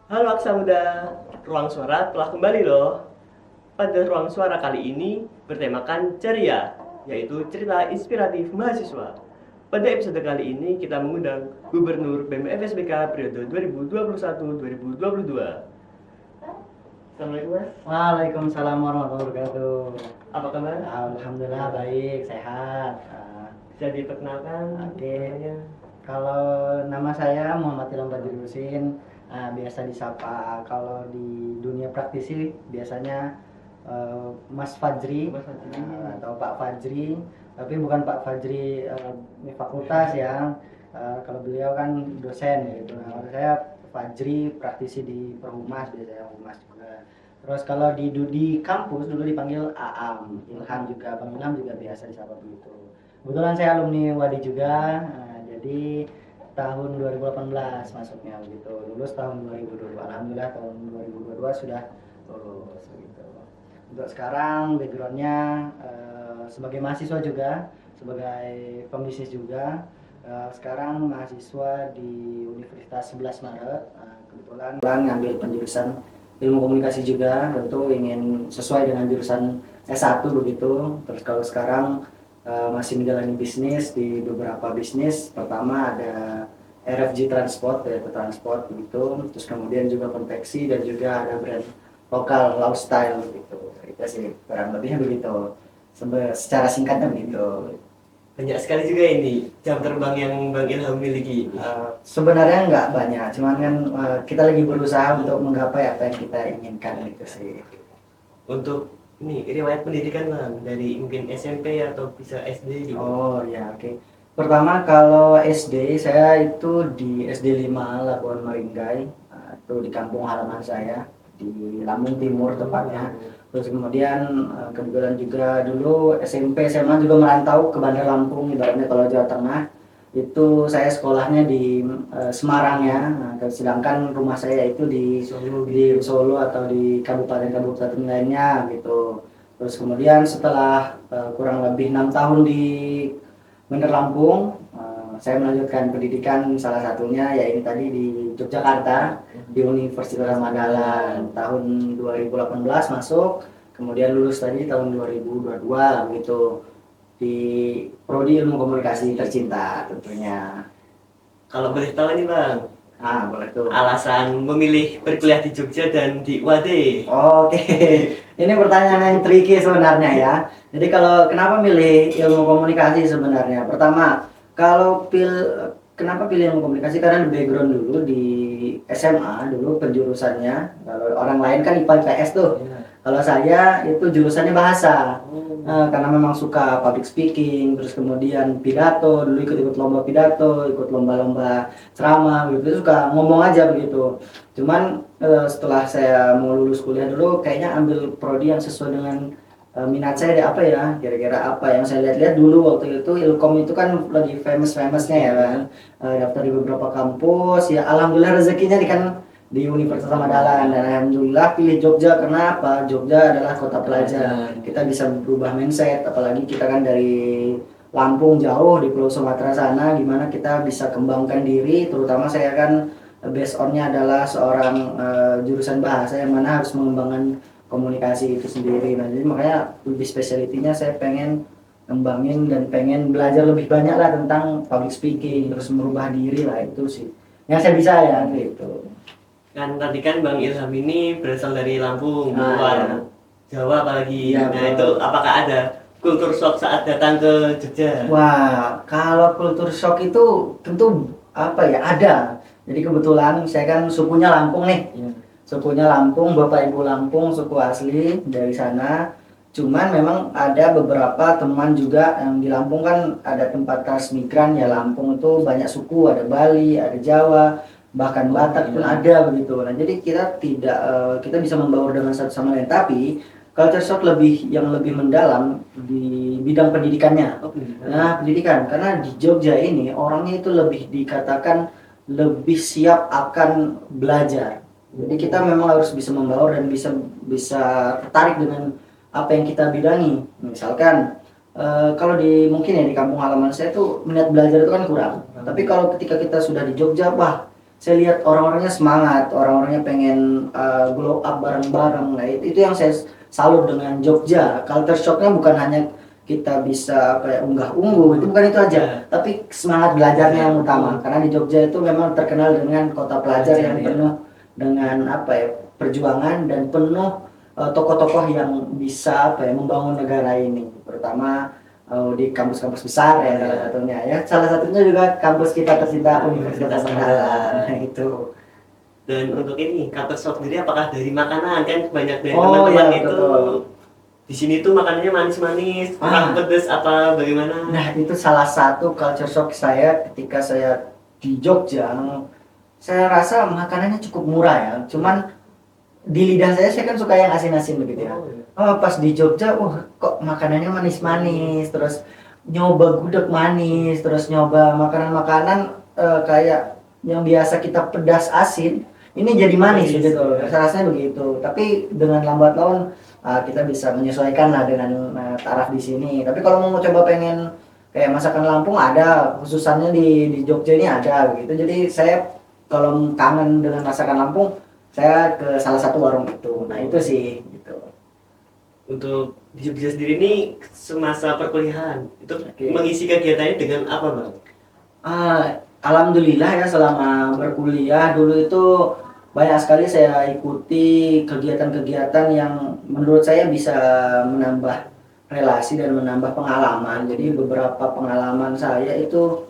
Halo Aksa Muda, Ruang Suara telah kembali loh. Pada Ruang Suara kali ini bertemakan ceria, yaitu cerita inspiratif mahasiswa. Pada episode kali ini kita mengundang Gubernur BEM FSBK periode 2021-2022. Assalamualaikum Mas. Waalaikumsalam warahmatullahi wabarakatuh. Apa kabar? Alhamdulillah baik, sehat. Bisa diperkenalkan Oke. namanya? Kalau nama saya Muhammad Ilham Badruddin, biasa disapa kalau di dunia praktisi biasanya Mas Fajri, Mas Fajri. atau Pak Fajri, tapi bukan Pak Fajri di fakultas ya. Kalau beliau kan dosen gitu. Nah, kalau saya Fajri praktisi di Perhumas, biasanya Humas juga. Terus kalau di kampus dulu dipanggil Aam, Ilham juga, Bang Ilham juga biasa disapa begitu. Kebetulan saya alumni Wadi juga, jadi tahun 2018 masuknya begitu. Lulus tahun 2022. Alhamdulillah tahun 2022 sudah lulus begitu. Untuk sekarang backgroundnya sebagai mahasiswa juga, sebagai pembisnis juga. Sekarang mahasiswa di Universitas 11 Maret. Kebetulan ngambil penjurusan ilmu komunikasi juga, tentu ingin sesuai dengan jurusan S1 begitu. Terus kalau sekarang masih menjalani bisnis di beberapa bisnis. Pertama ada RFG Transport, yaitu transport begitu. Terus kemudian juga konveksi dan juga ada brand lokal lifestyle begitu. Itu sih kurang lebihnya begitu. Secara singkatnya begitu. Banyak sekali juga ini jam terbang yang Bang Ilham miliki. Sebenarnya nggak banyak, cuman kan kita lagi berusaha untuk menggapai apa yang kita inginkan gitu sih. Untuk ini riwayat pendidikan Bang, dari mungkin SMP atau bisa SD gitu. Oh ya, oke. Pertama kalau SD saya itu di SD 5 Labuan Meringgai, itu di kampung halaman saya di Lampung Timur tepatnya. Terus kemudian kebetulan juga dulu SMP SMA juga merantau ke Bandar Lampung, ibaratnya kalau Jawa Tengah. Itu saya sekolahnya di Semarang ya. Nah, sedangkan rumah saya itu di Solo atau di kabupaten-kabupaten lainnya gitu. Terus kemudian setelah kurang lebih 6 tahun di Bandar Lampung, saya melanjutkan pendidikan salah satunya ya ini tadi di Yogyakarta di Universitas Madalan tahun 2018 masuk, kemudian lulus tadi tahun 2022 begitu di Prodi Ilmu Komunikasi Tercinta tentunya. Kalau boleh tahu nih Bang, Boleh tuh. alasan memilih berkuliah di Jogja dan di UAD. Oke, ini pertanyaan yang tricky sebenarnya ya. Jadi kalau kenapa milih ilmu komunikasi sebenarnya? Pertama, kenapa pilih ilmu komunikasi? Karena di background dulu di SMA dulu penjurusannya. Kalau orang lain kan IPA IPS tuh. Kalau saya itu jurusannya bahasa. Karena memang suka public speaking, terus kemudian pidato, dulu ikut-ikut lomba pidato, ikut lomba-lomba ceramah gitu, suka ngomong aja begitu. Cuman setelah saya mau lulus kuliah dulu kayaknya ambil prodi yang sesuai dengan minat saya deh, apa ya kira-kira apa yang saya lihat-lihat dulu waktu itu. Ilkom itu kan lagi famous-famousnya ya kan. Daftar di beberapa kampus ya, alhamdulillah rezekinya di Universitas Madalan, dan alhamdulillah pilih Jogja. Kenapa? Jogja adalah kota pelajar, kita bisa berubah mindset, apalagi kita kan dari Lampung jauh di Pulau Sumatera sana, dimana kita bisa kembangkan diri. Terutama saya kan based on-nya adalah seorang jurusan bahasa yang mana harus mengembangkan komunikasi itu sendiri. Nah jadi makanya lebih spesialitinya saya pengen ngembangin dan pengen belajar lebih banyak lah tentang public speaking, terus merubah diri lah, itu sih yang saya bisa ya gitu. Kan tadi kan Bang Ilham ini berasal dari Lampung, luar Ya. Jawa apalagi. Iya, Nah betul. itu apakah ada kultur shock saat datang ke Jogja? Wah, kalau kultur shock itu tentu apa ya, ada. Jadi kebetulan saya kan sukunya Lampung nih. Sukunya Lampung, bapak ibu Lampung, suku asli dari sana. Cuman memang ada beberapa teman juga yang di Lampung kan ada tempat transmigran ya. Lampung itu banyak suku, ada Bali, ada Jawa, bahkan Batak pun ada begitu. Nah jadi kita bisa membaur dengan satu sama lain, tapi culture shock yang lebih mendalam di bidang pendidikannya. Nah pendidikan, karena di Jogja ini orangnya itu lebih dikatakan lebih siap akan belajar. Jadi kita memang harus bisa membaur dan bisa tertarik dengan apa yang kita bidangi. Misalkan kalau mungkin ya di kampung halaman saya tuh minat belajar itu kan kurang. Tapi kalau ketika kita sudah di Jogja, wah saya lihat orang-orangnya semangat, orang-orangnya pengen glow up bareng-bareng. Nah itu yang saya salut dengan Jogja. Culture shocknya bukan hanya kita bisa kayak unggah-ungguh, itu bukan itu aja, tapi semangat belajarnya yang utama. Karena di Jogja itu memang terkenal dengan kota pelajar yang penuh dengan apa ya, perjuangan dan penuh tokoh-tokoh yang bisa apa ya, membangun negara ini. Terutama di kampus-kampus besar ya salah satunya ya. Salah satunya juga kampus kita tercinta Universitas Andalas. Nah itu. Dan untuk ini culture shock sendiri apakah dari makanan? Kan banyak dari Oh, teman-teman iya, itu betul. di sini tuh makanannya manis-manis, kurang pedes apa bagaimana? Nah itu salah satu culture shock saya ketika saya di Jogja. Saya rasa makanannya cukup murah ya, cuman di lidah saya kan suka yang asin-asin begitu ya. Pas di Jogja, kok makanannya manis-manis, terus nyoba gudeg manis, terus nyoba makanan-makanan kayak yang biasa kita pedas asin, ini jadi manis gitu. Rasanya begitu. Tapi dengan lambat laun kita bisa menyesuaikan lah dengan taraf di sini. Tapi kalau mau coba pengen kayak masakan Lampung ada, khususannya di Jogja ini ada gitu. Jadi saya kalau kangen dengan masakan Lampung, saya ke salah satu warung itu. Nah itu sih gitu. Untuk di Jogja sendiri ini semasa perkuliahan itu mengisi kegiatannya dengan apa, Bang? Alhamdulillah ya, selama berkuliah dulu itu banyak sekali saya ikuti kegiatan-kegiatan yang menurut saya bisa menambah relasi dan menambah pengalaman. Jadi beberapa pengalaman saya itu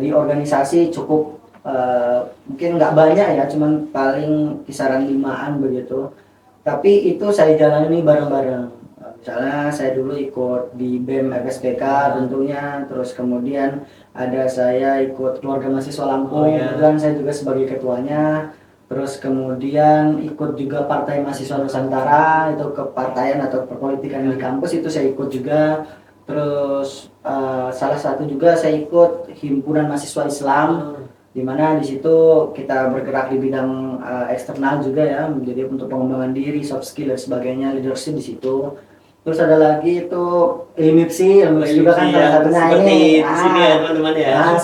di organisasi cukup mungkin nggak banyak ya, cuman paling kisaran 5-an begitu. Tapi itu saya jalani bareng-bareng. Misalnya saya dulu ikut di BEM FSBK tentunya, terus kemudian ada saya ikut keluarga mahasiswa Lampung, kebetulan saya juga sebagai ketuanya. Terus kemudian ikut juga Partai Mahasiswa Nusantara, itu kepartaian atau perpolitikan di kampus itu saya ikut juga. Terus salah satu juga saya ikut himpunan mahasiswa Islam, di mana di situ kita bergerak di bidang eksternal juga ya, menjadi untuk pengembangan diri, soft skill dan sebagainya, leadership di situ. Terus ada lagi itu IMIPSI juga kan salah satunya seperti ini. Di sini ya teman-teman ya.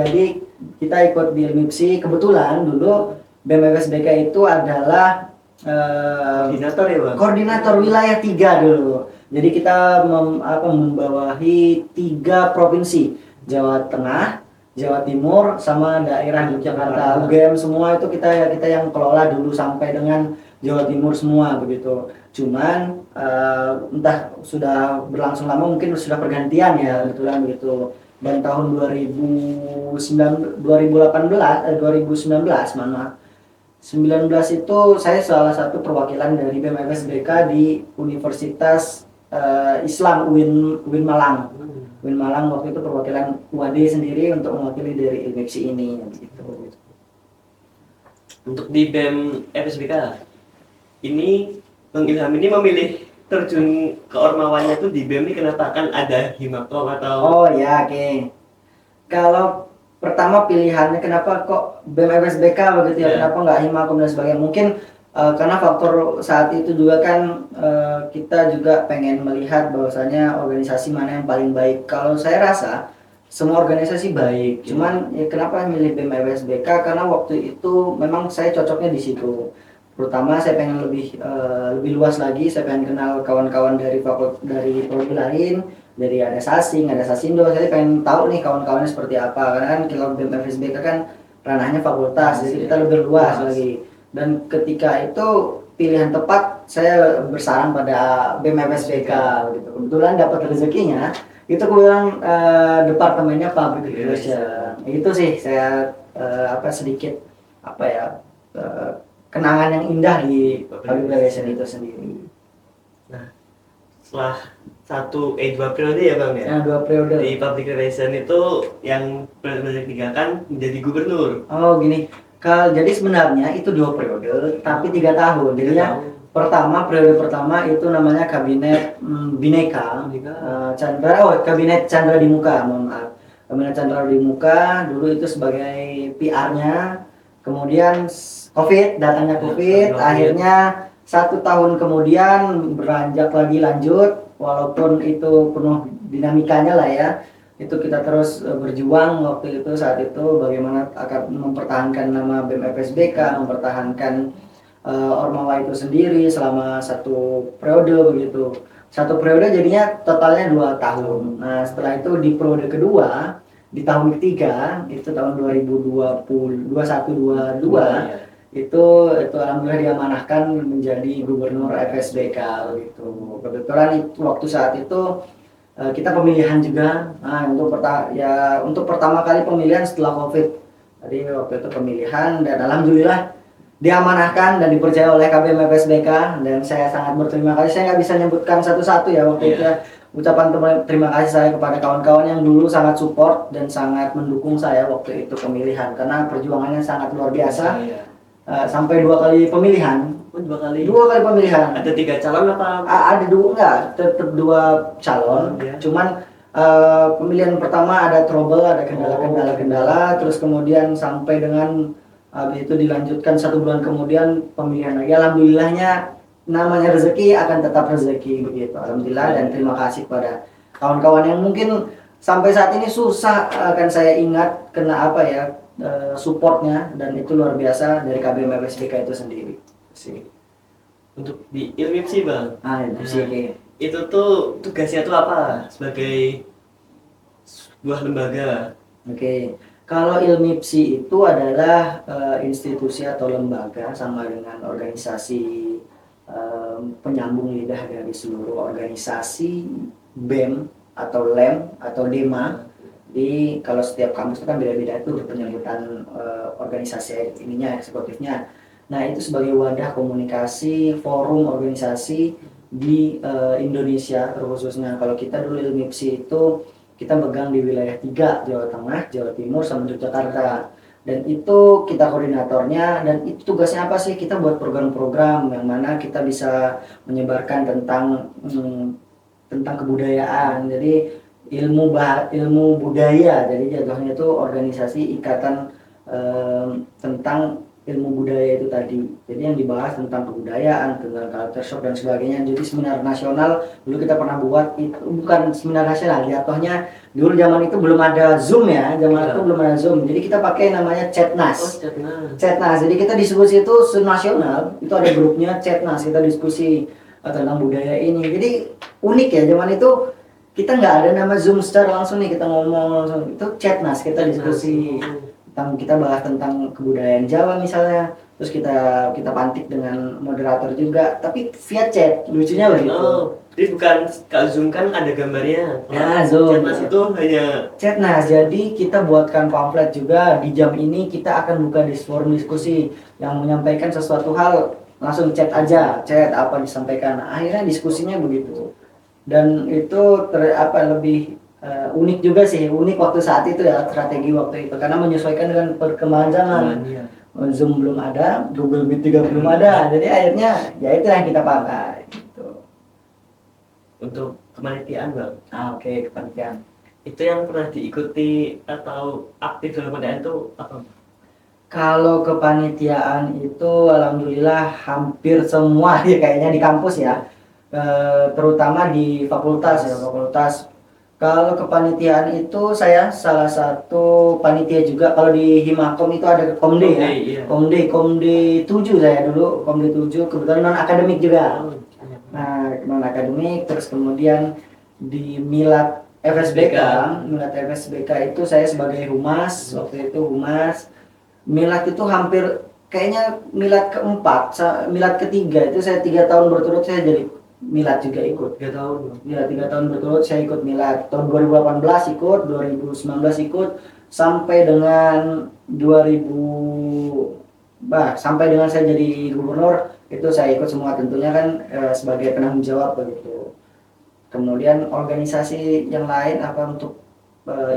Jadi kita ikut di IMIPSI, kebetulan dulu BEM FSBK itu adalah koordinator ya, Bang? Koordinator wilayah 3 dulu. Jadi kita membawahi 3 provinsi, Jawa Tengah, Jawa Timur, sama daerah Yogyakarta. UGM semua itu kita yang kelola dulu sampai dengan Jawa Timur semua begitu. Cuman entah sudah berlangsung lama, mungkin sudah pergantian ya, kebetulan begitu. Dan tahun 2019 itu saya salah satu perwakilan dari BEM FSBK di Universitas Islam UIN Malang. UIN Malang waktu itu perwakilan UAD sendiri untuk mewakili dari IMIPSI ini gitu. Untuk di BEM FSBK ini Bang Ilham ini memilih terjun ke ormawannya tuh di BEM ini kenapa? Kan ada Himakom atau... Oh ya, oke. Kalau pertama pilihannya kenapa kok BEM FSBK begitu ya, kenapa nggak Himakom dan sebagainya, mungkin karena faktor saat itu juga kan kita juga pengen melihat bahwasanya organisasi mana yang paling baik. Kalau saya rasa semua organisasi baik, cuman ya kenapa milih BEM FSBK, karena waktu itu memang saya cocoknya di situ. Terutama saya pengen lebih luas lagi, saya pengen kenal kawan-kawan dari prodi lain, dari ada Sasing, ada Sasindo. Saya pengen tahu nih kawan-kawannya seperti apa, karena kan kalau BEM FSBK kan ranahnya fakultas, jadi kita lebih luas lagi. Dan ketika itu pilihan tepat, saya bersarang pada BEM FSBK gitu. Kebetulan dapat rezekinya itu kebetulan departemennya Public Relation. Itu sih saya sedikit kenangan yang indah di Public Relation itu sendiri. Nah, setelah 2 periode ya Bang ya? 2 periode. Di Public Relation itu yang periode 3 kan menjadi gubernur. Oh gini, jadi sebenarnya itu 2 periode, tapi 3 tahun. Jadinya periode pertama itu namanya Kabinet Bhinneka Kabinet Tjandra di Muka, mohon maaf. Kabinet Tjandra di Muka dulu itu sebagai PR-nya. Kemudian datangnya COVID, akhirnya 1 tahun kemudian beranjak lagi lanjut, walaupun itu penuh dinamikanya lah ya. itu kita terus berjuang waktu itu saat itu bagaimana akan mempertahankan nama BEM FSBK, mempertahankan Ormawa itu sendiri selama satu periode begitu. Satu periode jadinya totalnya 2 tahun. Nah setelah itu di periode kedua di tahun ketiga itu tahun 2020 21 22 itu alhamdulillah diamanahkan menjadi gubernur FSBK gitu. Kebetulan itu waktu saat itu kita pemilihan juga. Nah, untuk pertama kali pemilihan setelah Covid. Jadi waktu itu pemilihan dan alhamdulillah diamanahkan dan dipercaya oleh KBM FSBK dan saya sangat berterima kasih. Saya nggak bisa menyebutkan satu-satu ya waktu itu ya. Ucapan terima kasih saya kepada kawan-kawan yang dulu sangat support dan sangat mendukung saya waktu itu pemilihan karena perjuangannya sangat luar biasa. Sampai 2 kali pemilihan. 2 kali. 2 kali pemilihan. Ada 3 calon apa? Ada 2 enggak, tetap 2 calon. Cuman pemilihan pertama ada trouble, ada kendala-kendala, terus kemudian sampai dengan habis itu dilanjutkan 1 bulan kemudian pemilihan lagi. Alhamdulillahnya namanya rezeki akan tetap rezeki begitu. Alhamdulillah dan terima kasih kepada kawan-kawan yang mungkin sampai saat ini susah akan saya ingat kena apa ya supportnya dan itu luar biasa dari KBM FSBK itu sendiri. Untuk di ILMIPSI Bang. Itu tuh tugasnya tuh apa sebagai sebuah lembaga? Kalau ILMIPSI itu adalah institusi atau lembaga sama dengan organisasi penyambung lidah dari seluruh organisasi BEM atau LEM atau DEMA. Di kalau setiap kampus itu kan beda-beda tuh penyebutan organisasi ininya eksekutifnya. Nah itu sebagai wadah komunikasi forum organisasi di Indonesia terkhususnya. Kalau kita dulu ILMIPSI itu kita megang di wilayah 3, Jawa Tengah, Jawa Timur, sama Yogyakarta. Dan itu kita koordinatornya dan itu tugasnya apa sih? Kita buat program-program yang mana kita bisa menyebarkan tentang kebudayaan. Jadi ilmu budaya. Jadi jatuhnya itu organisasi ikatan tentang ilmu budaya itu tadi. Jadi yang dibahas tentang kebudayaan, tentang culture shock dan sebagainya. Jadi seminar nasional dulu kita pernah buat itu bukan seminar nasional, jatuhnya dulu zaman itu belum ada Zoom ya, itu belum ada Zoom. Jadi kita pakai namanya Chatnas. Chatnas. Jadi kita diskusi itu nasional, itu ada grupnya Chatnas, kita diskusi tentang budaya ini. Jadi unik ya zaman itu kita nggak ada nama Zoom secara langsung nih kita ngomong langsung. Itu Chatnas, kita diskusi kita bahas tentang kebudayaan Jawa misalnya, terus kita pantik dengan moderator juga, tapi via chat, lucunya begitu. Jadi bukan kalau Zoom kan ada gambarnya. Ya, Zoom. Chatnas itu hanya Chatnas. Jadi kita buatkan pamflet juga di jam ini kita akan buka di forum diskusi yang menyampaikan sesuatu hal langsung chat aja, chat apa disampaikan. Akhirnya diskusinya begitu. Dan itu lebih unik juga sih, unik waktu saat itu ya, strategi waktu itu karena menyesuaikan dengan perkembangan zaman. Zoom belum ada, Google Meet juga belum ada, jadi akhirnya ya itu yang kita pakai gitu. Untuk kepanitiaan Bang. Kepanitiaan. Itu yang pernah diikuti atau aktif dalam kepanitiaan itu apa? Kalau kepanitiaan itu alhamdulillah hampir semua ya kayaknya di kampus ya, terutama di fakultas. Kalau kepanitiaan itu saya salah satu panitia juga. Kalau di Himakom itu ada Komde ya. Iya. Komde 7 saya dulu, Komde 7 kebetulan non akademik juga. Nah, non akademik terus kemudian di Milad FSBK itu saya sebagai humas, waktu itu humas. Milad itu hampir kayaknya milad keempat, milad ketiga itu saya 3 tahun berturut saya jadi Milad juga ikut. 3 tahun. Ya, 3 tahun berturut saya ikut Milad. Tahun 2018 ikut, 2019 ikut, sampai dengan sampai dengan saya jadi gubernur itu saya ikut semua, tentunya kan sebagai penanggung jawab begitu. Kemudian organisasi yang lain untuk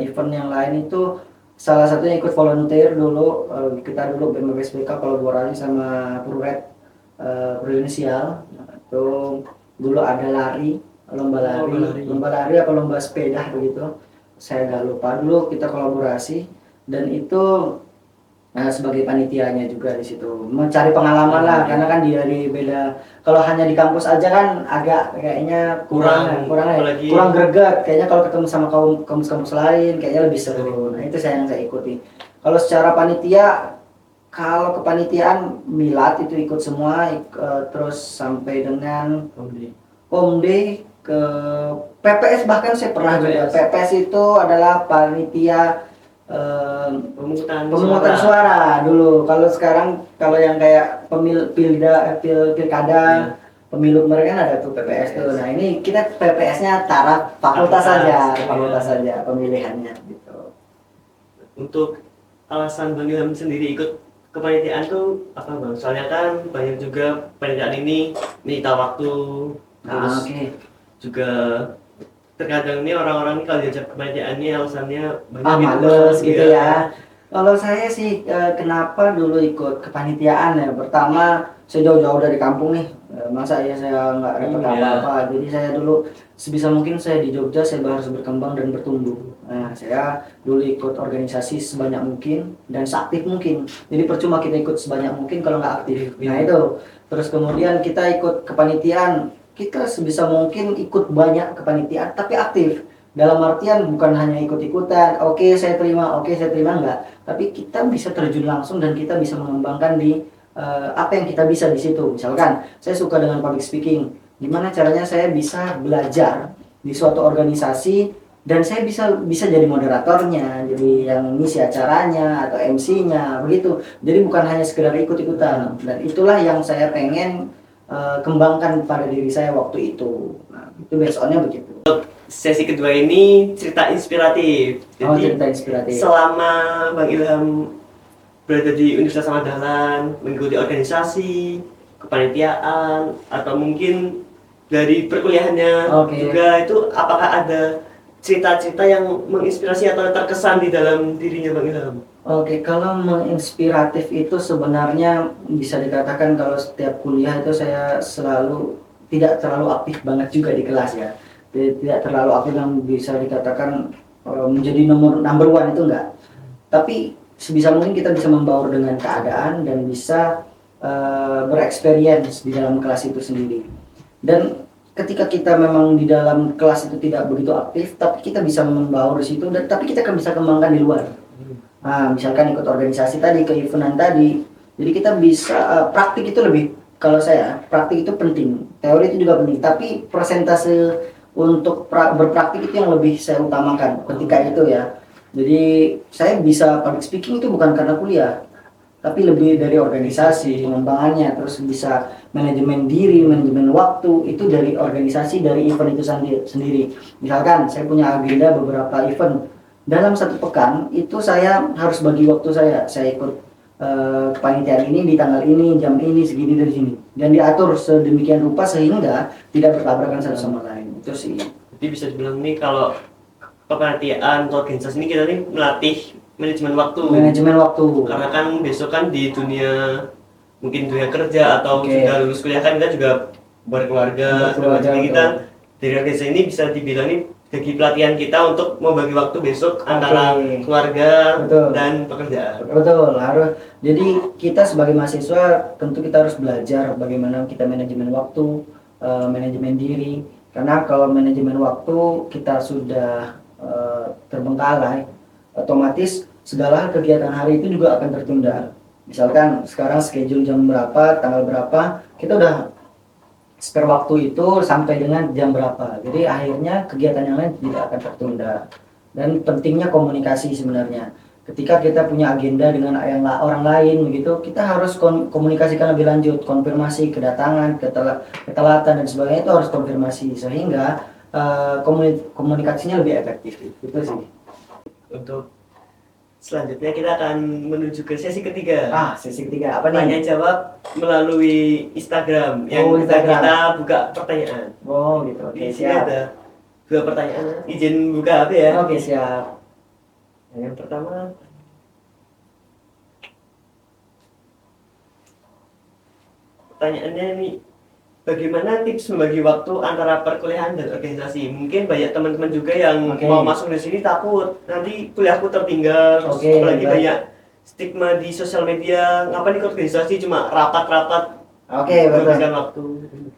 event yang lain itu salah satunya ikut volunteer dulu. Kita dulu BEM FSBK kolaborasi sama Purwet Prudensial. Itu dulu ada lomba lari apa lomba sepeda begitu, saya nggak lupa. Dulu kita kolaborasi dan itu Nah, sebagai panitianya juga di situ mencari pengalaman lah, karena kan dari beda. Kalau hanya di kampus aja kan agak kayaknya kurang greget. Kayaknya kalau ketemu sama kampus-kampus lain kayaknya lebih seru. Nah, itu saya yang saya ikuti. Kalau secara panitia, kalau kepanitiaan milad itu ikut semua, terus sampai dengan Pomde ke PPS, bahkan saya pernah juga. PPS itu adalah panitia pemungutan suara dulu. Kalau sekarang kalau yang kayak pilkada, pemilu kemarin kan ada tuh PPS tuh. Nah, ini kita PPS-nya taraf fakultas saja pemilihannya gitu. Untuk alasan Bang Ilham sendiri ikut kepanitiaan tuh apa Bang? Soalnya kan banyak juga panitiaan ini menyita waktu, terus juga terkadang nih orang-orang nih kalau diajak kepanitiaan ini alasannya banyak males gitu ya. Kalau saya sih kenapa dulu ikut kepanitiaan ya, pertama saya jauh-jauh dari kampung nih, masa ya saya nggak dapat apa-apa. Jadi saya dulu sebisa mungkin saya di Jogja, saya harus berkembang dan bertumbuh. Nah, saya dulu ikut organisasi sebanyak mungkin dan seaktif mungkin. Jadi percuma kita ikut sebanyak mungkin kalau nggak aktif. Nah itu. Terus kemudian kita ikut kepanitiaan, kita sebisa mungkin ikut banyak kepanitiaan tapi aktif. Dalam artian bukan hanya ikut-ikutan, oke saya terima enggak, tapi kita bisa terjun langsung dan kita bisa mengembangkan di apa yang kita bisa di situ. Misalkan saya suka dengan public speaking, gimana caranya saya bisa belajar di suatu organisasi dan saya bisa jadi moderatornya, jadi yang ngisi acaranya atau MC-nya begitu. Jadi bukan hanya sekedar ikut-ikutan, dan itulah yang saya pengen kembangkan pada diri saya waktu itu. Nah, itu background-nya begitu. Sesi kedua ini cerita inspiratif. Jadi cerita inspiratif. Selama Bang Ilham berada di Universitas Ahmad Dahlan, mengikuti organisasi, kepanitiaan, atau mungkin dari perkuliahannya juga, itu apakah ada cerita-cerita yang menginspirasi atau terkesan di dalam dirinya Bang Ilham? Kalau menginspiratif itu sebenarnya bisa dikatakan kalau setiap kuliah itu saya selalu tidak terlalu aktif banget juga di kelas ya. Tidak terlalu aktif yang bisa dikatakan menjadi number one itu enggak. Tapi sebisa mungkin kita bisa membaur dengan keadaan dan bisa bereksperience di dalam kelas itu sendiri. Dan ketika kita memang di dalam kelas itu tidak begitu aktif, tapi kita bisa membaur di situ, dan tapi kita kan bisa kembangkan di luar. Nah, misalkan ikut organisasi tadi, ke eventan tadi, jadi kita bisa praktik itu lebih, kalau saya praktik itu penting, teori itu juga penting, tapi persentase untuk berpraktik itu yang lebih saya utamakan ketika itu ya. Jadi saya bisa public speaking itu bukan karena kuliah, tapi lebih dari organisasi, pengembangannya, terus bisa manajemen diri, manajemen waktu, itu dari organisasi, dari event itu sendiri. Misalkan saya punya agenda beberapa event, dalam satu pekan itu saya harus bagi waktu saya ikut kepanitiaan ini di tanggal ini, jam ini, segini dari sini, dan diatur sedemikian rupa sehingga tidak bertabrakan satu sama lain. Itu sih. Jadi bisa dibilang nih kalau kepanitiaan atau organisasi ini kita nih melatih manajemen waktu. Karena kan besok kan di dunia mungkin dunia kerja atau sudah lulus kuliah kan kita juga berkeluarga. Jadi kita dari organisasi ini bisa dibilang nih bagi pelatihan kita untuk membagi waktu besok antara keluarga dan pekerjaan. Betul, harus. Jadi kita sebagai mahasiswa tentu kita harus belajar bagaimana kita manajemen waktu, manajemen diri. Karena kalau manajemen waktu kita sudah terbengkalai, otomatis segala kegiatan hari itu juga akan tertunda. Misalkan sekarang schedule jam berapa, tanggal berapa, kita udah spare waktu itu sampai dengan jam berapa. Jadi akhirnya kegiatan yang lain tidak akan tertunda. Dan pentingnya komunikasi sebenarnya. Ketika kita punya agenda dengan orang lain begitu, kita harus komunikasikan lebih lanjut, konfirmasi kedatangan, ketelatan dan sebagainya itu harus konfirmasi sehingga komunikasinya lebih efektif. Itu sih. Untuk selanjutnya kita akan menuju ke sesi ketiga. Sesi ketiga apa nih? Tanya jawab melalui Instagram. Yang kita buka pertanyaan. Gitu. Oke, siap. Ada 2 pertanyaan. Izin buka apa ya? Oke, siap. Yang pertama, pertanyaannya ini, bagaimana tips membagi waktu antara perkuliahan dan organisasi? Mungkin banyak teman-teman juga yang mau masuk di sini takut nanti kuliahku tertinggal, apalagi banyak stigma di sosial media, ngapain di organisasi cuma rapat-rapat Oke, betul. menghabiskan waktu.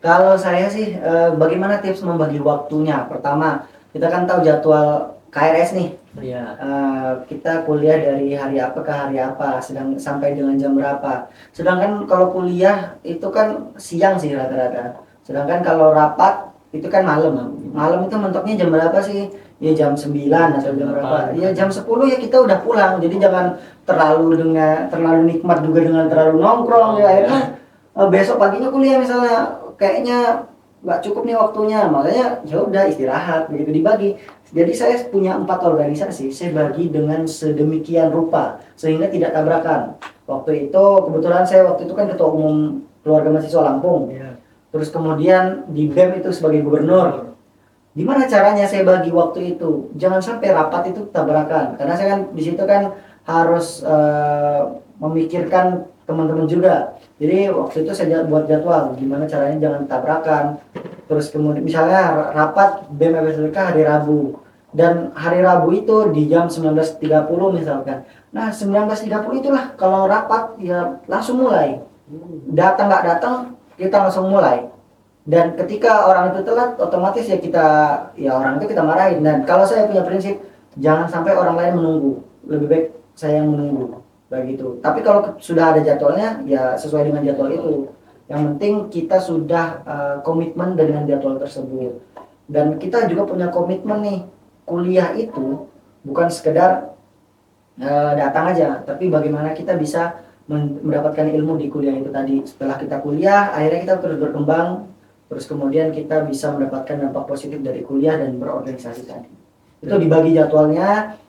Kalau saya sih, bagaimana tips membagi waktunya? Pertama, kita kan tahu jadwal KRS nih. Iya. Kita kuliah dari hari apa ke hari apa, sedang sampai dengan jam berapa. Sedangkan kalau kuliah itu kan siang sih rata-rata. Sedangkan kalau rapat itu kan malam. Malam itu mentoknya jam berapa sih? Ya jam 9 atau jam berapa? Ya jam 10 ya kita udah pulang. Jadi jangan terlalu nikmat juga dengan terlalu nongkrong ya akhirnya besok paginya kuliah misalnya kayaknya nggak cukup nih waktunya, makanya ya udah istirahat begitu dibagi. Jadi saya punya 4 organisasi, saya bagi dengan sedemikian rupa sehingga tidak tabrakan. Waktu itu kebetulan saya waktu itu kan ketua umum keluarga mahasiswa Lampung. Iya. Terus kemudian di BEM itu sebagai gubernur. Gimana caranya saya bagi waktu itu? Jangan sampai rapat itu tabrakan, karena saya kan di situ kan harus memikirkan teman-teman juga. Jadi waktu itu saya buat jadwal gimana caranya jangan tabrakan. Terus kemudian misalnya rapat BEM FSDK hari Rabu, dan hari Rabu itu di jam 19.30 misalkan. Nah 19.30 itulah kalau rapat ya langsung mulai. Datang nggak datang kita langsung mulai. Dan ketika orang itu telat otomatis ya orang itu kita marahin. Dan kalau saya punya prinsip jangan sampai orang lain menunggu, lebih baik saya yang menunggu begitu. Tapi kalau sudah ada jadwalnya ya sesuai dengan jadwal itu. Yang penting kita sudah komitmen dengan jadwal tersebut. Dan kita juga punya komitmen nih, kuliah itu bukan sekedar datang aja, tapi bagaimana kita bisa mendapatkan ilmu di kuliah itu tadi. Setelah kita kuliah akhirnya kita terus berkembang. Terus kemudian kita bisa mendapatkan dampak positif dari kuliah dan berorganisasi tadi. Itu dibagi jadwalnya,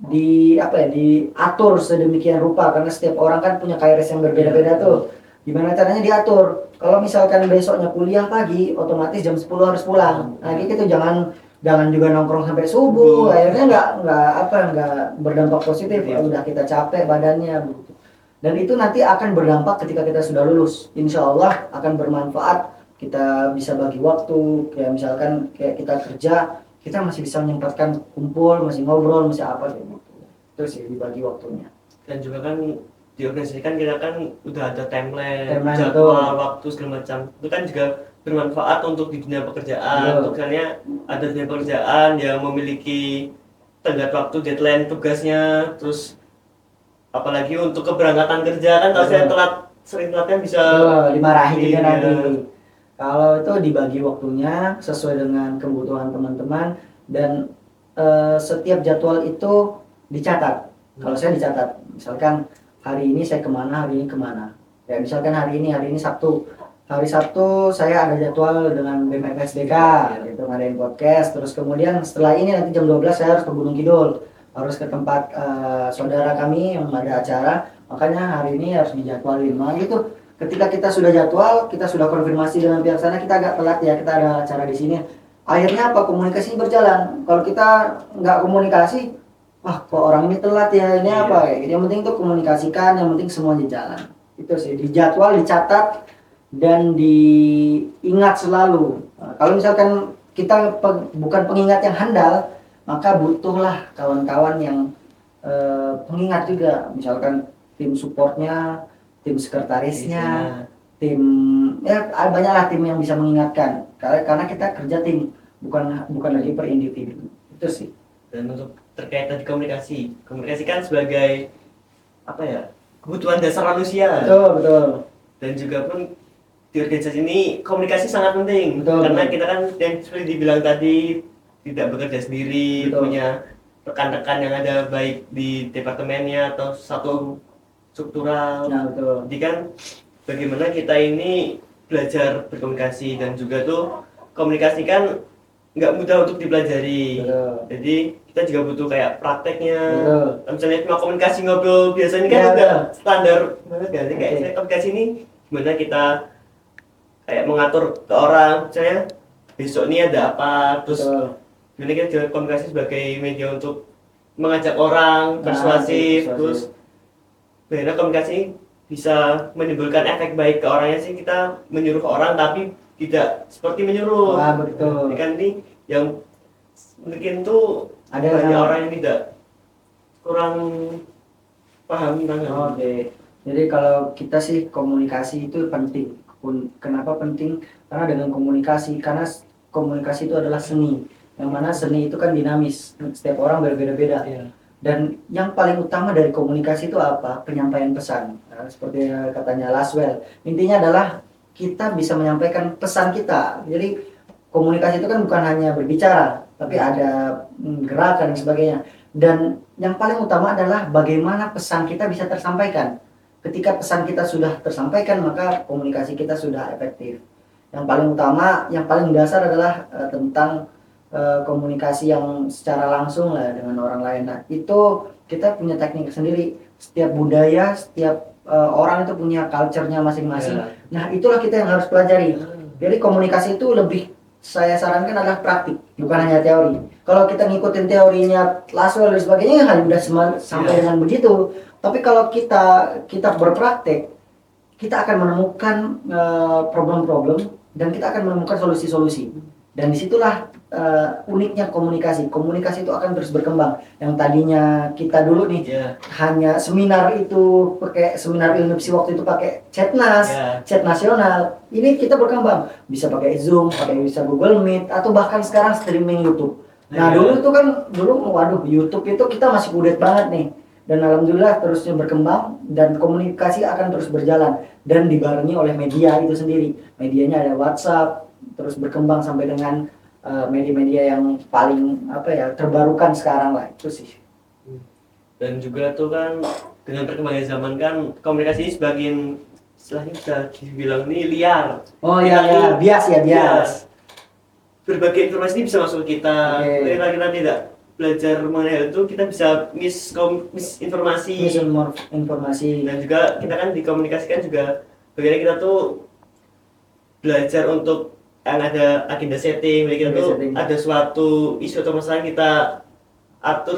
diatur sedemikian rupa karena setiap orang kan punya KRS yang berbeda-beda tuh. Gimana caranya diatur? Kalau misalkan besoknya kuliah pagi, otomatis jam 10 harus pulang. Nah, gitu jangan juga nongkrong sampai subuh. Akhirnya nggak berdampak positif. Udah kita capek badannya begitu. Dan itu nanti akan berdampak ketika kita sudah lulus. Insya Allah akan bermanfaat. Kita bisa bagi waktu, kayak misalkan kayak kita kerja, kita masih bisa menyempatkan kumpul, masih ngobrol, masih apa kayak gitu. Terus ya dibagi waktunya. Dan juga kan di organisasi kan kita kan udah ada timeline jadwal, waktu segala macam. Itu kan juga bermanfaat untuk di dunia pekerjaan. Untuk misalnya ada dunia pekerjaan yang memiliki tenggat waktu, deadline tugasnya, terus apalagi untuk keberangkatan kerja kan kalau saya sering telatnya bisa dimarahin juga nanti. Kalau itu dibagi waktunya sesuai dengan kebutuhan teman-teman dan setiap jadwal itu dicatat. Kalau saya dicatat, misalkan hari ini saya kemana, hari ini kemana. Ya misalkan hari ini Sabtu. Hari Sabtu saya ada jadwal dengan BEM FSDK, gitu, ngadain podcast. Terus kemudian setelah ini nanti jam 12 saya harus ke Gunung Kidul, harus ke tempat saudara kami yang ada acara. Makanya hari ini harus dijadwalin. Nah gitu. Ketika kita sudah jadwal, kita sudah konfirmasi dengan pihak sana, kita agak telat ya, kita ada acara di sini. Akhirnya apa? Komunikasi berjalan. Kalau kita nggak komunikasi, wah kok orang ini telat ya, ini apa? Yang penting itu komunikasikan, yang penting semuanya jalan. Itu sih, dijadwal, dicatat, dan diingat selalu. Nah, kalau misalkan kita bukan pengingat yang handal, maka butuhlah kawan-kawan yang pengingat juga. Misalkan tim supportnya, tim sekretarisnya, tim banyaklah tim yang bisa mengingatkan. Karena kita kerja tim, bukan lagi per individu. Itu sih. Dan untuk terkait tadi komunikasi kan sebagai kebutuhan dasar manusia. Betul. Dan juga pun di organisasi ini komunikasi sangat penting. Karena kita kan yang seperti dibilang tadi tidak bekerja sendiri, punya rekan-rekan yang ada baik di departemennya atau satu struktural. Jadi kan bagaimana kita ini belajar berkomunikasi dan juga tuh komunikasi kan nggak mudah untuk dipelajari. Jadi kita juga butuh kayak prakteknya. Misalnya cuma komunikasi ngobrol biasanya kan udah standar banget kan. Kayak komunikasi ini gimana kita kayak mengatur ke orang, misalnya besok ini ada apa, terus gimana kita jalan komunikasi sebagai media untuk mengajak orang, persuasif, terus bagaimana komunikasi bisa menimbulkan efek baik ke orangnya sih, kita menyuruh ke orang tapi tidak seperti menyuruh. Betul. Kan ini yang mungkin tuh ada banyak orang yang tidak kurang paham tentang hal ini. Oke. Jadi kalau kita sih komunikasi itu penting. Kenapa penting? Karena dengan komunikasi, karena komunikasi itu adalah seni. Yang mana seni itu kan dinamis. Setiap orang berbeda-beda. Iya. Dan yang paling utama dari komunikasi itu apa? Penyampaian pesan. Nah, seperti katanya Laswell. Intinya adalah kita bisa menyampaikan pesan kita. Jadi komunikasi itu kan bukan hanya berbicara, tapi ada gerakan dan sebagainya. Dan yang paling utama adalah bagaimana pesan kita bisa tersampaikan. Ketika pesan kita sudah tersampaikan, maka komunikasi kita sudah efektif. Yang paling utama, yang paling dasar adalah tentang komunikasi yang secara langsung lah dengan orang lain. Nah, itu kita punya teknik sendiri. Setiap budaya, setiap orang itu punya culture-nya masing-masing. Ya. Nah, itulah kita yang harus pelajari. Jadi komunikasi itu lebih saya sarankan adalah praktik, bukan hanya teori. Kalau kita ngikutin teorinya Laswell dan sebagainya, ya udah sampai dengan begitu. Tapi kalau kita berpraktek, kita akan menemukan problem-problem dan kita akan menemukan solusi-solusi. Dan disitulah uniknya komunikasi. Komunikasi itu akan terus berkembang. Yang tadinya kita dulu nih hanya seminar itu pakai seminar ilmu psi waktu itu pakai chatnas, chat nasional. Ini kita berkembang. Bisa pakai Zoom, bisa Google Meet, atau bahkan sekarang streaming YouTube. Nah dulu itu kan waduh YouTube itu kita masih kudet banget nih. Dan alhamdulillah terusnya berkembang dan komunikasi akan terus berjalan dan dibarengi oleh media itu sendiri. Medianya ada WhatsApp, terus berkembang sampai dengan media-media yang paling terbarukan sekarang lah, itu sih. Dan juga tuh kan dengan perkembangan zaman kan komunikasi sebagian istilahnya bisa dibilang ini liar. Oh iya, bias. Berbagai informasi ini bisa masuk ke kita. Ketika kita tidak belajar mengenai hal itu, kita bisa misinformasi. Dan juga kita kan dikomunikasikan juga bagaimana kita tuh belajar untuk ada agenda setting, kita tuh ada suatu isu atau masalah kita atur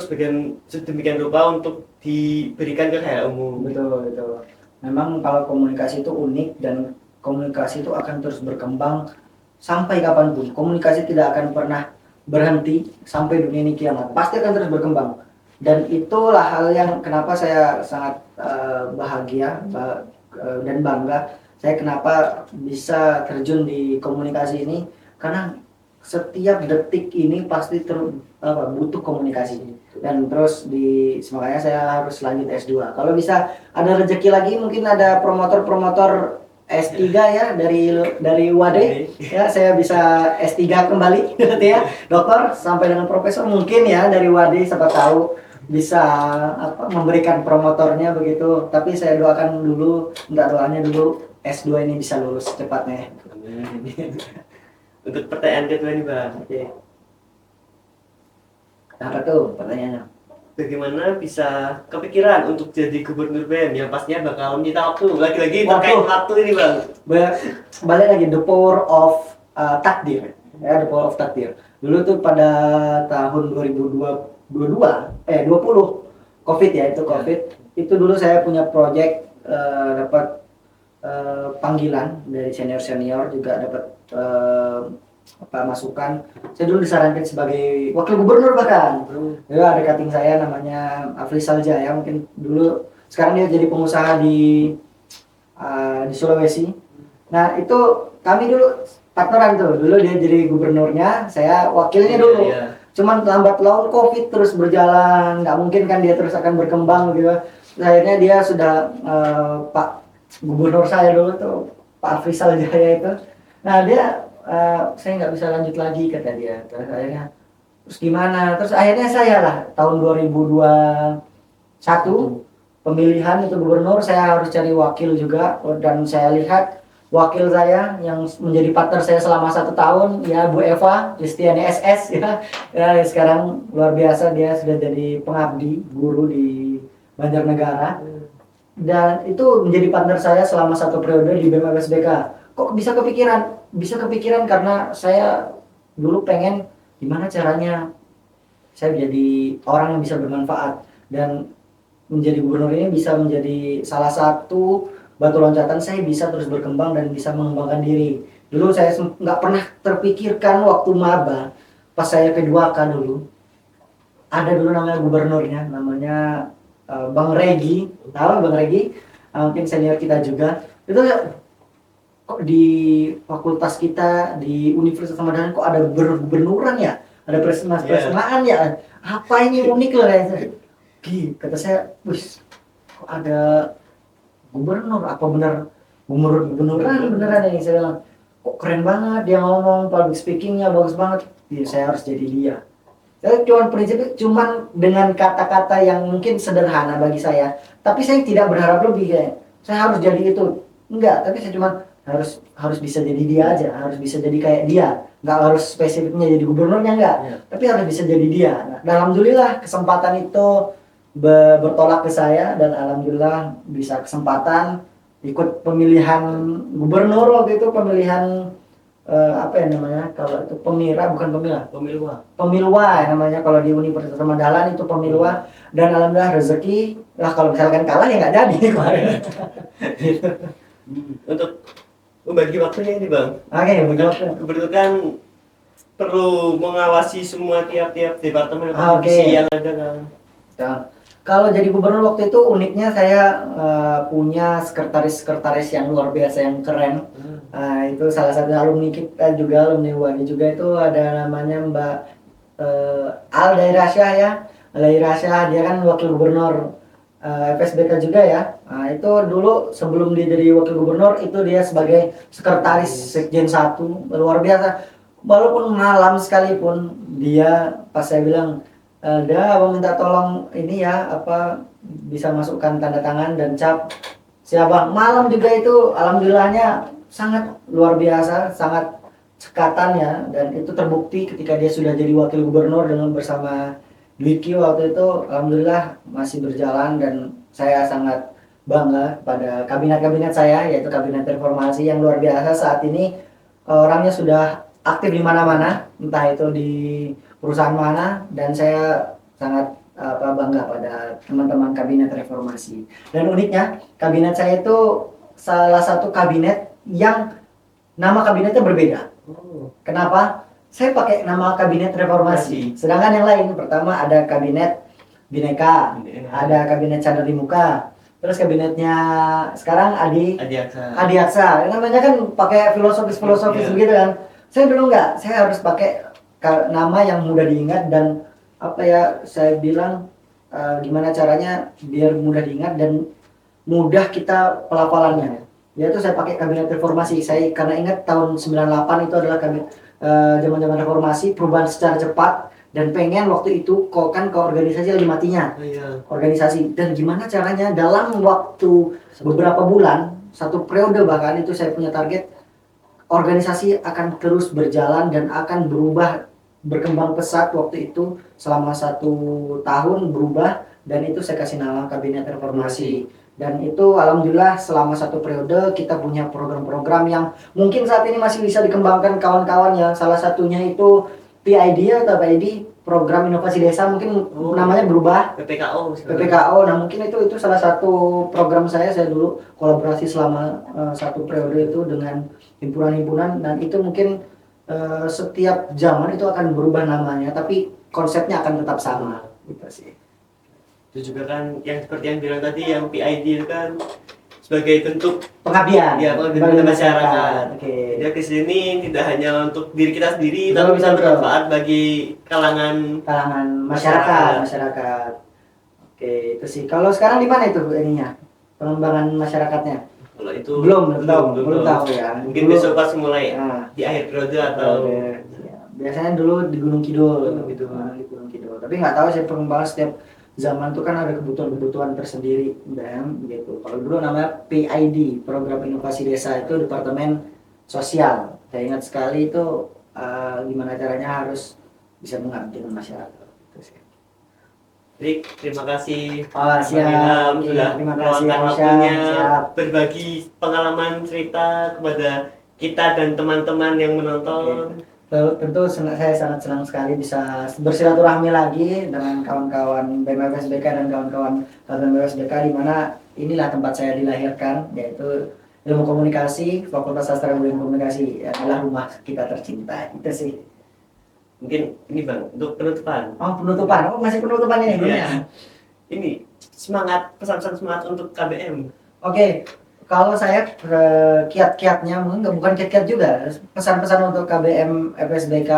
sedemikian rupa untuk diberikan ke khalayak umum. Betul. Memang kalau komunikasi itu unik dan komunikasi itu akan terus berkembang sampai kapanpun. Komunikasi tidak akan pernah berhenti sampai dunia ini kiamat. Pasti akan terus berkembang. Dan itulah hal yang kenapa saya sangat bahagia dan bangga. Saya kenapa bisa terjun di komunikasi ini, karena setiap detik ini pasti butuh komunikasi. Dan terus makanya saya harus lanjut S2. Kalau bisa ada rezeki lagi, mungkin ada promotor S3 ya dari Wade ya, saya bisa S3 kembali gitu ya, dokter sampai dengan profesor mungkin ya dari Wade, siapa tahu bisa memberikan promotornya begitu. Tapi saya doakan dulu, minta doanya dulu S2 ini bisa lulus secepatnya. Untuk pertanyaan kedua nih Bang. Oke. Apa tuh pertanyaannya? Bagaimana bisa kepikiran untuk jadi gubernur BEM yang pastinya bakal menyita waktu, lagi-lagi terkait waktu ini Bang. Balik lagi, the power of takdir ya, the power of takdir. Dulu tuh pada tahun 2020 COVID ya, itu COVID. Itu dulu saya punya project, dapat panggilan dari senior juga, dapat masukan. Saya dulu disarankan sebagai wakil gubernur bahkan. Ya, ada cutting saya namanya Afrizal Jaya, mungkin dulu, sekarang dia jadi pengusaha di Sulawesi. Nah itu kami dulu partneran tuh, dulu dia jadi gubernurnya, saya wakilnya dulu. Cuman lambat laun COVID terus berjalan, nggak mungkin kan dia terus akan berkembang gitu. Akhirnya dia sudah Pak Gubernur saya dulu tuh, Pak Afrizal Jaya itu. Nah dia saya nggak bisa lanjut lagi kata dia. Terus gimana? Terus akhirnya saya lah tahun 2021 pemilihan itu gubernur, saya harus cari wakil juga. Dan saya lihat wakil saya yang menjadi partner saya selama 1 tahun ya, Bu Eva Kristiani SS ya, sekarang luar biasa, dia sudah jadi pengabdi guru di Banjarnegara. Dan itu menjadi partner saya selama 1 periode di BEM FSBK. Kok bisa kepikiran? Bisa kepikiran karena saya dulu pengen gimana caranya saya menjadi orang yang bisa bermanfaat, dan menjadi gubernur ini bisa menjadi salah satu batu loncatan saya bisa terus berkembang dan bisa mengembangkan diri. Dulu saya nggak pernah terpikirkan waktu maba, pas saya P2K dulu, ada dulu namanya gubernurnya, namanya Bang Regi, tahu Bang Regi, mungkin senior kita juga. Itu kok di fakultas kita di Universitas Samarinda kok ada bernuran ya, ada persembahan ya, apa ini unik loh ya. Kata saya, wis kok ada gubernur, apa benar beneran ini. Saya bilang kok keren banget dia ngomong, public speakingnya bagus banget. Ya, saya harus jadi dia. Saya prinsipnya cuman dengan kata-kata yang mungkin sederhana bagi saya, tapi saya tidak berharap lebih kayak saya harus jadi itu. Enggak, tapi saya cuma harus bisa jadi dia aja, harus bisa jadi kayak dia. Enggak harus spesifiknya jadi gubernurnya enggak, tapi harus bisa jadi dia. Nah, alhamdulillah kesempatan itu bertolak ke saya dan alhamdulillah bisa kesempatan ikut pemilihan gubernur waktu itu, pemilihan apa ya namanya, kalau itu pemilwa namanya, kalau di Universitas Mandalan itu pemilwa. Dan alhamdulillah rezeki lah, kalau misalkan kalah ya nggak jadi kemarin. Gitu. Untuk membagi waktunya ini Bang, Bagi waktu. gubernur kan perlu mengawasi semua tiap-tiap departemen atau divisi yang ada kan. Nah, kalau jadi gubernur waktu itu uniknya saya punya sekretaris yang luar biasa, yang keren. Itu salah satu alumni kita juga, alumni UAD juga, itu ada namanya Mbak Aldairah ya. Aldairah, dia kan wakil gubernur FSBK juga ya. Nah, itu dulu sebelum dia jadi wakil gubernur itu dia sebagai sekretaris Sekjen 1, luar biasa. Walaupun malam sekalipun dia, pas saya bilang abang minta tolong ini ya, apa bisa masukkan tanda tangan dan cap siapa, malam juga itu alhamdulillahnya sangat luar biasa, sangat cekatan ya. Dan itu terbukti ketika dia sudah jadi wakil gubernur dengan bersama Dwiki waktu itu, alhamdulillah masih berjalan. Dan saya sangat bangga pada kabinet saya, yaitu kabinet reformasi yang luar biasa. Saat ini orangnya sudah aktif di mana-mana, entah itu di perusahaan mana, dan saya sangat bangga pada teman-teman kabinet reformasi. Dan uniknya kabinet saya itu salah satu kabinet yang nama kabinetnya berbeda. Kenapa? Saya pakai nama kabinet reformasi, sedangkan yang lain pertama ada kabinet Bhinneka, ada kabinet Cadar di Muka, terus kabinetnya sekarang Adiaksa. Namanya kan pakai filosofis begitu kan. Saya dulu enggak, saya harus pakai nama yang mudah diingat. Dan apa ya, saya bilang gimana caranya biar mudah diingat dan mudah kita pelafalannya. Yaitu saya pakai kabinet reformasi. Saya karena ingat tahun 98 itu adalah kabinet zaman-zaman reformasi, perubahan secara cepat, dan pengen waktu itu kok kan ke organisasi lagi matinya. Organisasi, dan gimana caranya dalam waktu beberapa bulan, 1 periode bahkan, itu saya punya target organisasi akan terus berjalan dan akan berkembang pesat. Waktu itu selama 1 tahun berubah, dan itu saya kasih nama kabinet reformasi. Dan itu alhamdulillah selama 1 periode kita punya program-program yang mungkin saat ini masih bisa dikembangkan kawan-kawannya. Salah satunya itu PID atau PID, program inovasi desa, mungkin namanya berubah, PPKO. Nah, mungkin itu salah satu program saya dulu kolaborasi selama 1 periode itu dengan himpunan-himpunan. Dan itu mungkin setiap zaman itu akan berubah namanya, tapi konsepnya akan tetap sama gitu sih. Itu juga kan yang seperti yang bilang tadi, yang PID itu kan sebagai bentuk pengabdian ya, bagi masyarakat. Jadi ke sini tidak hanya untuk diri kita sendiri, tapi bisa bermanfaat bagi kalangan masyarakat. Itu sih. Kalau sekarang di mana itu ininya, pengembangan masyarakatnya? Kalau itu belum tahu ya. Mungkin dulu, besok pas mulai di akhir periode atau biasanya dulu di Gunung Kidul gitu, di Gunung Kidul. Tapi nggak tahu sih, pengembangan setiap zaman itu kan ada kebutuhan tersendiri gitu. Kalau dulu namanya PID, Program Inovasi Desa, itu Departemen Sosial. Saya ingat sekali itu gimana caranya harus bisa mengabdi dengan masyarakat. Jadi terima kasih siap. Sudah meluangkan waktunya berbagi pengalaman cerita kepada kita dan teman-teman yang menonton. Tentu saya sangat senang sekali bisa bersilaturahmi lagi dengan kawan-kawan BMFSBK dan kawan-kawan BMFSBK, di mana inilah tempat saya dilahirkan, yaitu Ilmu Komunikasi, Fakultas Sastra Budaya Komunikasi, adalah rumah kita tercinta. Itu sih. Mungkin ini Bang, untuk penutupan. Penutupan. Masih penutupan ini. Ini semangat, pesan-pesan semangat untuk KBM. Oke, kalau saya kiat-kiatnya mungkin bukan kiat-kiat juga, pesan-pesan untuk KBM FSBK.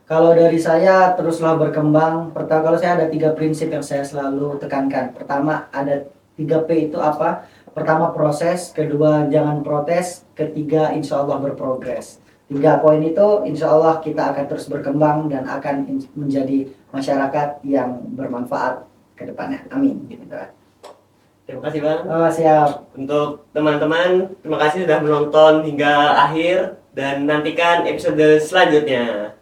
Kalau dari saya teruslah berkembang. Pertama, kalau saya ada 3 prinsip yang saya selalu tekankan. Pertama, ada 3P itu apa? Pertama proses, kedua jangan protes, ketiga insya Allah berprogres. 3 poin itu insya Allah kita akan terus berkembang dan akan menjadi masyarakat yang bermanfaat ke depannya. Amin. Gitu. Terima kasih Bang. Oh, siap. Untuk teman-teman, terima kasih sudah menonton hingga akhir dan nantikan episode selanjutnya.